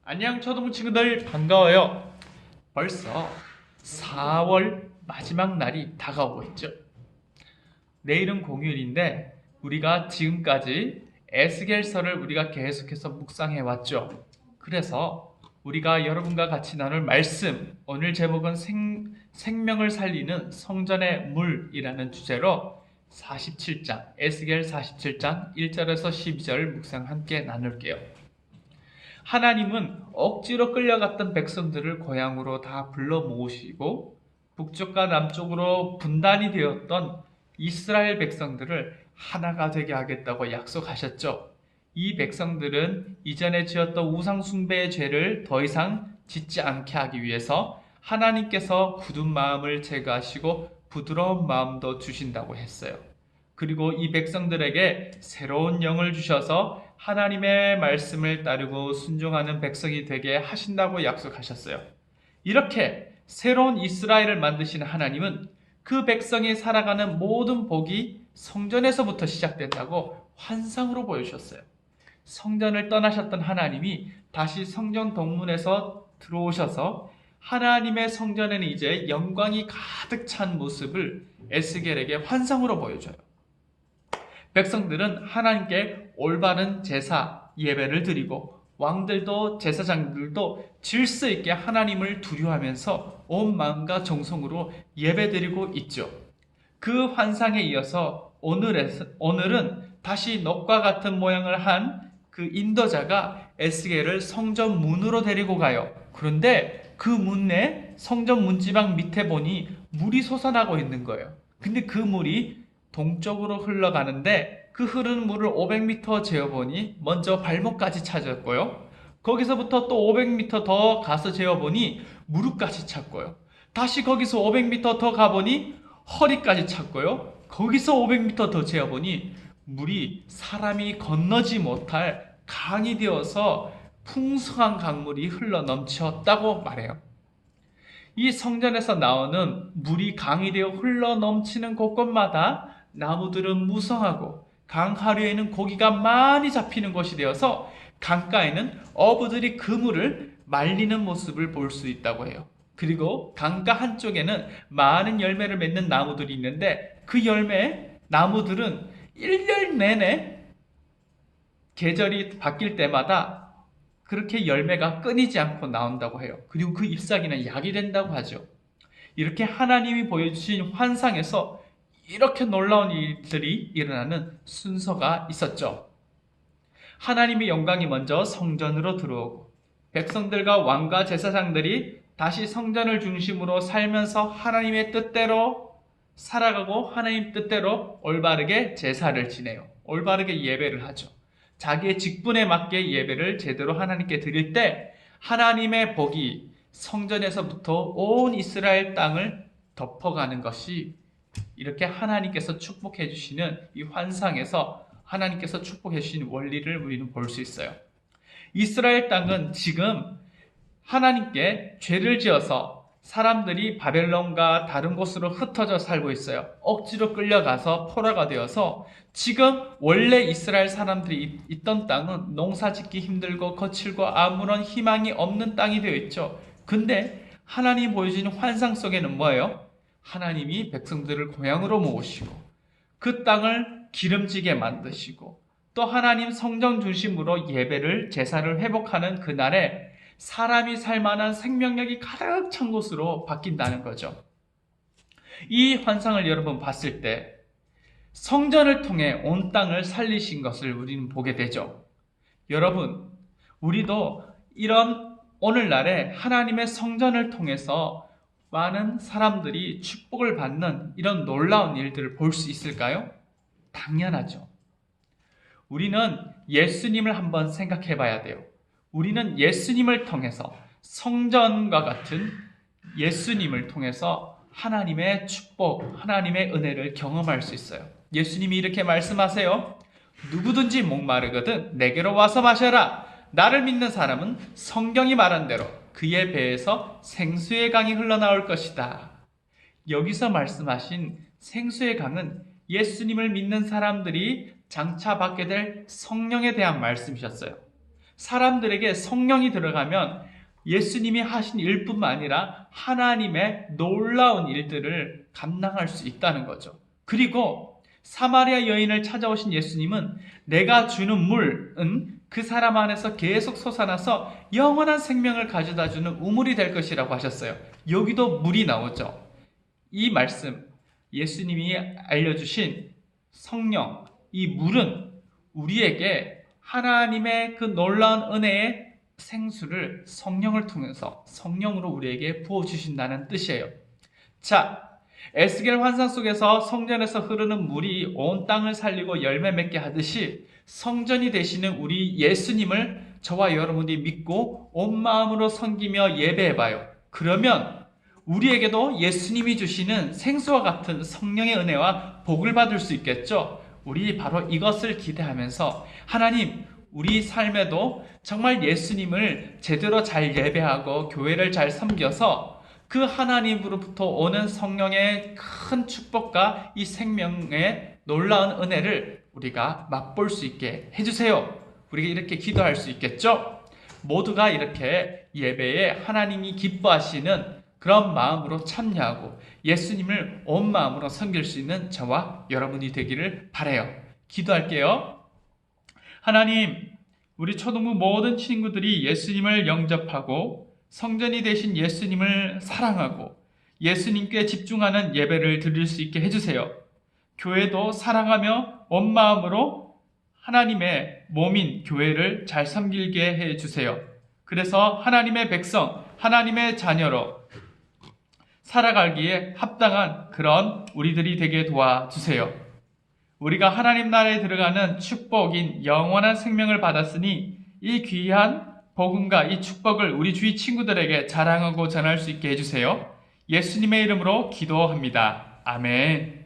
안녕 초등 친구들 반가워요. 벌써 4월 마지막 날이 다가오고 있죠. 내일은 공휴일인데 우리가 지금까지 에스겔서를 우리가 계속해서 묵상해 왔죠. 그래서 우리가 여러분과 같이 나눌 말씀, 오늘 제목은 생명을 살리는 성전의 물이라는 주제로 47장, 에스겔 47장 1절에서 12절 묵상 함께 나눌게요. 하나님은 억지로 끌려갔던 백성들을 고향으로 다 불러 모으시고 북쪽과 남쪽으로 분단이 되었던 이스라엘 백성들을 하나가 되게 하겠다고 약속하셨죠. 이 백성들은 이전에 지었던 우상 숭배의 죄를 더 이상 짓지 않게 하기 위해서 하나님께서 굳은 마음을 제거하시고 부드러운 마음도 주신다고 했어요. 그리고 이 백성들에게 새로운 영을 주셔서 하나님의 말씀을 따르고 순종하는 백성이 되게 하신다고 약속하셨어요. 이렇게 새로운 이스라엘을 만드신 하나님은 그 백성이 살아가는 모든 복이 성전에서부터 시작된다고 환상으로 보여주셨어요. 성전을 떠나셨던 하나님이 다시 성전 동문에서 들어오셔서 하나님의 성전에는 이제 영광이 가득 찬 모습을 에스겔에게 환상으로 보여줘요. 백성들은 하나님께 올바른 제사, 예배를 드리고 왕들도 제사장들도 질서 있게 하나님을 두려워하면서 온 마음과 정성으로 예배드리고 있죠. 그 환상에 이어서 오늘은 다시 넋과 같은 모양을 한 그 인도자가 에스겔을 성전 문으로 데리고 가요. 그런데 그 문내 성전 문지방 밑에 보니 물이 솟아나고 있는 거예요. 근데 그 물이 동쪽으로 흘러가는데 그 흐르는 물을 500m 재어보니 먼저 발목까지 찾았고요. 거기서부터 또 500m 더 가서 재어보니 무릎까지 찾고요. 다시 거기서 500m 더 가보니 허리까지 찾고요. 거기서 500m 더 재어보니 물이 사람이 건너지 못할 강이 되어서 풍성한 강물이 흘러 넘쳤다고 말해요. 이 성전에서 나오는 물이 강이 되어 흘러 넘치는 곳곳마다 나무들은 무성하고 강 하류에는 고기가 많이 잡히는 곳이 되어서 강가에는 어부들이 그 물을 말리는 모습을 볼 수 있다고 해요. 그리고 강가 한쪽에는 많은 열매를 맺는 나무들이 있는데 그 열매 나무들은 1년 내내 계절이 바뀔 때마다 그렇게 열매가 끊이지 않고 나온다고 해요. 그리고 그 잎사귀는 약이 된다고 하죠. 이렇게 하나님이 보여주신 환상에서 이렇게 놀라운 일들이 일어나는 순서가 있었죠. 하나님의 영광이 먼저 성전으로 들어오고 백성들과 왕과 제사장들이 다시 성전을 중심으로 살면서 하나님의 뜻대로 살아가고 하나님 뜻대로 올바르게 제사를 지내요. 올바르게 예배를 하죠. 자기의 직분에 맞게 예배를 제대로 하나님께 드릴 때 하나님의 복이 성전에서부터 온 이스라엘 땅을 덮어가는 것이 이렇게 하나님께서 축복해 주시는 이 환상에서 하나님께서 축복해 주신 원리를 우리는 볼 수 있어요. 이스라엘 땅은 지금 하나님께 죄를 지어서 사람들이 바벨론과 다른 곳으로 흩어져 살고 있어요. 억지로 끌려가서 포로가 되어서 지금 원래 이스라엘 사람들이 있던 땅은 농사짓기 힘들고 거칠고 아무런 희망이 없는 땅이 되어 있죠. 근데 하나님이 보여주는 환상 속에는 뭐예요? 하나님이 백성들을 고향으로 모으시고 그 땅을 기름지게 만드시고 또 하나님 성전 중심으로 예배를 제사를 회복하는 그날에 사람이 살만한 생명력이 가득 찬 곳으로 바뀐다는 거죠. 이 환상을 여러분 봤을 때 성전을 통해 온 땅을 살리신 것을 우리는 보게 되죠. 여러분, 우리도 이런 오늘날에 하나님의 성전을 통해서 많은 사람들이 축복을 받는 이런 놀라운 일들을 볼 수 있을까요? 당연하죠. 우리는 예수님을 한번 생각해 봐야 돼요. 우리는 예수님을 통해서 성전과 같은 예수님을 통해서 하나님의 축복, 하나님의 은혜를 경험할 수 있어요. 예수님이 이렇게 말씀하세요. 누구든지 목마르거든 내게로 와서 마셔라. 나를 믿는 사람은 성경이 말한 대로 그의 배에서 생수의 강이 흘러나올 것이다. 여기서 말씀하신 생수의 강은 예수님을 믿는 사람들이 장차 받게 될 성령에 대한 말씀이셨어요. 사람들에게 성령이 들어가면 예수님이 하신 일뿐만 아니라 하나님의 놀라운 일들을 감당할 수 있다는 거죠. 그리고 사마리아 여인을 찾아오신 예수님은 내가 주는 물은 그 사람 안에서 계속 솟아나서 영원한 생명을 가져다 주는 우물이 될 것이라고 하셨어요. 여기도 물이 나오죠. 이 말씀, 예수님이 알려주신 성령, 이 물은 우리에게 하나님의 그 놀라운 은혜의 생수를 성령을 통해서 성령으로 우리에게 부어주신다는 뜻이에요. 자, 에스겔 환상 속에서 성전에서 흐르는 물이 온 땅을 살리고 열매 맺게 하듯이 성전이 되시는 우리 예수님을 저와 여러분이 믿고 온 마음으로 섬기며 예배해봐요. 그러면 우리에게도 예수님이 주시는 생수와 같은 성령의 은혜와 복을 받을 수 있겠죠. 우리 바로 이것을 기대하면서 하나님, 우리 삶에도 정말 예수님을 제대로 잘 예배하고 교회를 잘 섬겨서 그 하나님으로부터 오는 성령의 큰 축복과 이 생명의 놀라운 은혜를 우리가 맛볼 수 있게 해주세요. 우리가 이렇게 기도할 수 있겠죠? 모두가 이렇게 예배에 하나님이 기뻐하시는 그런 마음으로 참여하고 예수님을 온 마음으로 섬길 수 있는 저와 여러분이 되기를 바라요. 기도할게요. 하나님, 우리 초등부 모든 친구들이 예수님을 영접하고 성전이 되신 예수님을 사랑하고 예수님께 집중하는 예배를 드릴 수 있게 해주세요. 교회도 사랑하며 온 마음으로 하나님의 몸인 교회를 잘 섬기게 해주세요. 그래서 하나님의 백성, 하나님의 자녀로 살아가기에 합당한 그런 우리들이 되게 도와주세요. 우리가 하나님 나라에 들어가는 축복인 영원한 생명을 받았으니 이 귀한 복음과 이 축복을 우리 주위 친구들에게 자랑하고 전할 수 있게 해주세요. 예수님의 이름으로 기도합니다. 아멘.